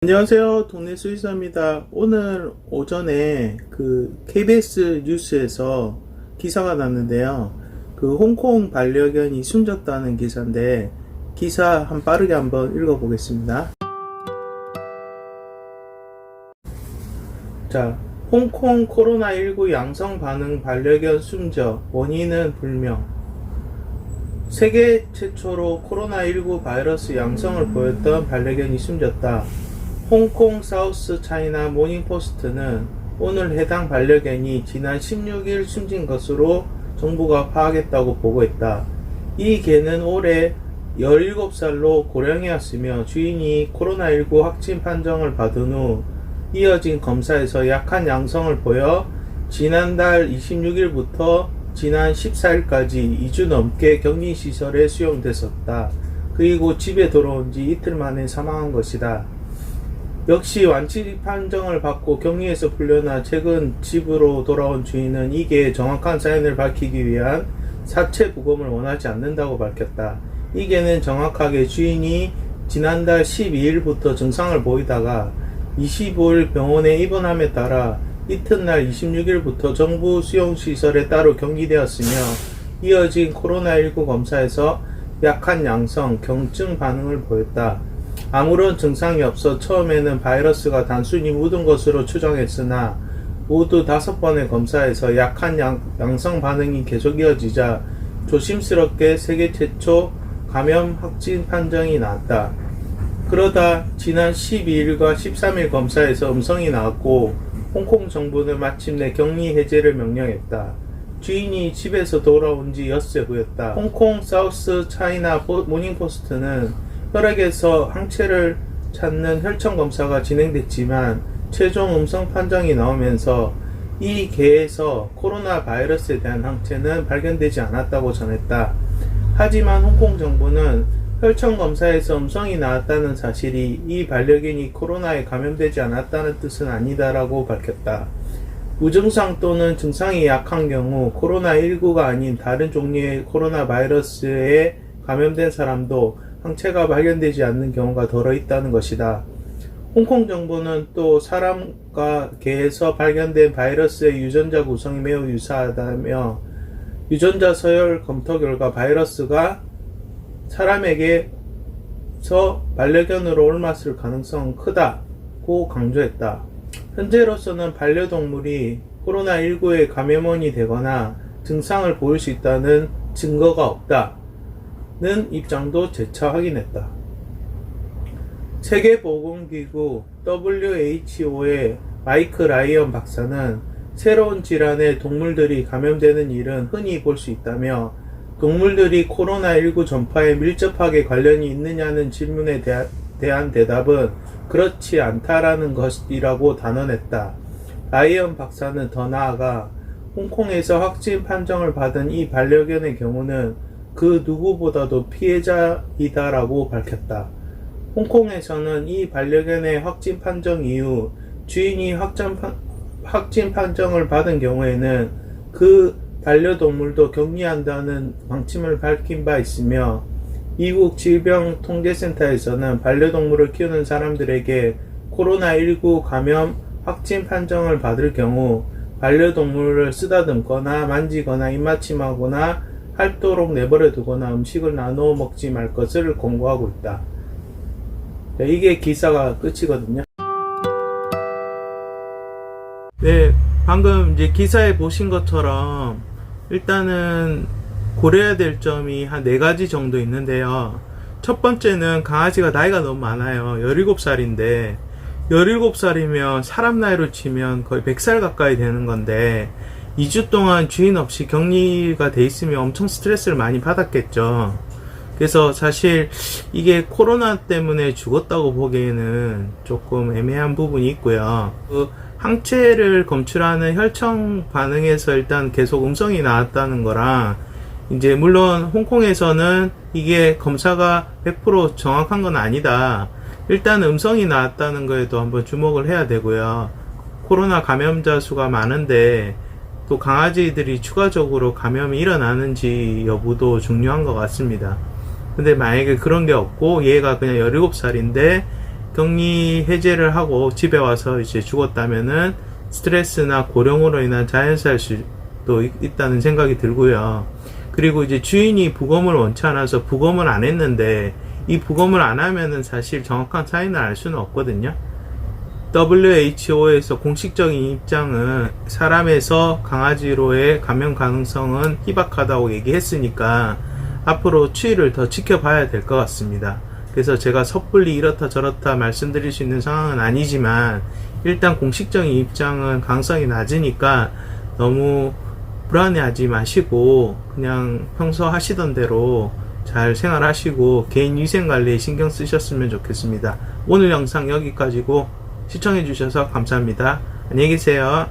안녕하세요. 동네 수의사입니다. 오늘 오전에 KBS 뉴스에서 기사가 났는데요. 홍콩 반려견이 숨졌다는 기사인데 기사 빠르게 한번 읽어보겠습니다. 자, 홍콩 코로나19 양성 반응 반려견 숨져 원인은 불명. 세계 최초로 코로나19 바이러스 양성을 보였던 반려견이 숨졌다. 홍콩 사우스 차이나 모닝포스트는 오늘 해당 반려견이 지난 16일 숨진 것으로 정부가 파악했다고 보고했다. 이 개는 올해 17살로 고령이었으며 주인이 코로나19 확진 판정을 받은 후 이어진 검사에서 약한 양성을 보여 지난달 26일부터 지난 14일까지 2주 넘게 격리시설에 수용됐었다. 그리고 집에 돌아온 지 이틀 만에 사망한 것이다. 역시 완치 판정을 받고 격리에서 풀려나 최근 집으로 돌아온 주인은 이 개의 정확한 사인을 밝히기 위한 사체 부검을 원하지 않는다고 밝혔다. 이 개는 정확하게 주인이 지난달 12일부터 증상을 보이다가 25일 병원에 입원함에 따라 이튿날 26일부터 정부 수용시설에 따로 격리되었으며 이어진 코로나19 검사에서 약한 양성, 경증 반응을 보였다. 아무런 증상이 없어 처음에는 바이러스가 단순히 묻은 것으로 추정했으나 모두 5번의 검사에서 약한 양성 반응이 계속 이어지자 조심스럽게 세계 최초 감염 확진 판정이 나왔다. 그러다 지난 12일과 13일 검사에서 음성이 나왔고 홍콩 정부는 마침내 격리 해제를 명령했다. 주인이 집에서 돌아온 지 엿새 후였다. 홍콩 사우스 차이나 모닝포스트는 혈액에서 항체를 찾는 혈청 검사가 진행됐지만 최종 음성 판정이 나오면서 이 개에서 코로나 바이러스에 대한 항체는 발견되지 않았다고 전했다. 하지만 홍콩 정부는 혈청 검사에서 음성이 나왔다는 사실이 이 반려견이 코로나에 감염되지 않았다는 뜻은 아니다라고 밝혔다. 무증상 또는 증상이 약한 경우 코로나19가 아닌 다른 종류의 코로나 바이러스에 감염된 사람도 항체가 발견되지 않는 경우가 덜어 있다는 것이다. 홍콩 정부는 또 사람과 개에서 발견된 바이러스의 유전자 구성이 매우 유사하다며 유전자 서열 검토 결과 바이러스가 사람에게서 반려견으로 옮았을 가능성은 크다고 강조했다. 현재로서는 반려동물이 코로나19의 감염원이 되거나 증상을 보일 수 있다는 증거가 없다는 입장도 재차 확인했다. 세계보건기구 WHO의 마이크 라이언 박사는 새로운 질환에 동물들이 감염되는 일은 흔히 볼 수 있다며 동물들이 코로나19 전파에 밀접하게 관련이 있느냐는 질문에 대한 대답은 그렇지 않다라는 것이라고 단언했다. 라이언 박사는 더 나아가 홍콩에서 확진 판정을 받은 이 반려견의 경우는 그 누구보다도 피해자이다라고 밝혔다. 홍콩에서는 이 반려견의 확진 판정 이후 주인이 확진 판정을 받은 경우에는 그 반려동물도 격리한다는 방침을 밝힌 바 있으며 미국 질병통제센터에서는 반려동물을 키우는 사람들에게 코로나19 감염 확진 판정을 받을 경우 반려동물을 쓰다듬거나 만지거나 입맞춤하거나 핥도록 내버려 두거나 음식을 나누어 먹지 말 것을 권고하고 있다. 이게 기사가 끝이거든요. 네, 방금 이제 기사에 보신 것처럼 일단은 고려해야 될 점이 한 4가지 정도 있는데요. 첫 번째는 강아지가 나이가 너무 많아요. 17살인데 17살이면 사람 나이로 치면 거의 100살 가까이 되는 건데 2주 동안 주인 없이 격리가 돼 있으면 엄청 스트레스를 많이 받았겠죠. 그래서 사실 이게 코로나 때문에 죽었다고 보기에는 조금 애매한 부분이 있고요. 항체를 검출하는 혈청 반응에서 일단 계속 음성이 나왔다는 거랑 이제 물론 홍콩에서는 이게 검사가 100% 정확한 건 아니다. 일단 음성이 나왔다는 거에도 한번 주목을 해야 되고요. 코로나 감염자 수가 많은데 또 강아지들이 추가적으로 감염이 일어나는지 여부도 중요한 것 같습니다. 근데 만약에 그런 게 없고 얘가 그냥 17살인데 격리 해제를 하고 집에 와서 이제 죽었다면은 스트레스나 고령으로 인한 자연사일 수도 있다는 생각이 들고요. 그리고 이제 주인이 부검을 원치 않아서 부검을 안 했는데, 이 부검을 안 하면은 사실 정확한 사인을 알 수는 없거든요. WHO에서 공식적인 입장은 사람에서 강아지로의 감염 가능성은 희박하다고 얘기했으니까 앞으로 추이를 더 지켜봐야 될 것 같습니다. 그래서 제가 섣불리 이렇다 저렇다 말씀드릴 수 있는 상황은 아니지만, 일단 공식적인 입장은 가능성이 낮으니까 너무 불안해하지 마시고 그냥 평소 하시던 대로 잘 생활하시고 개인 위생관리에 신경 쓰셨으면 좋겠습니다. 오늘 영상 여기까지고 시청해주셔서 감사합니다. 안녕히 계세요.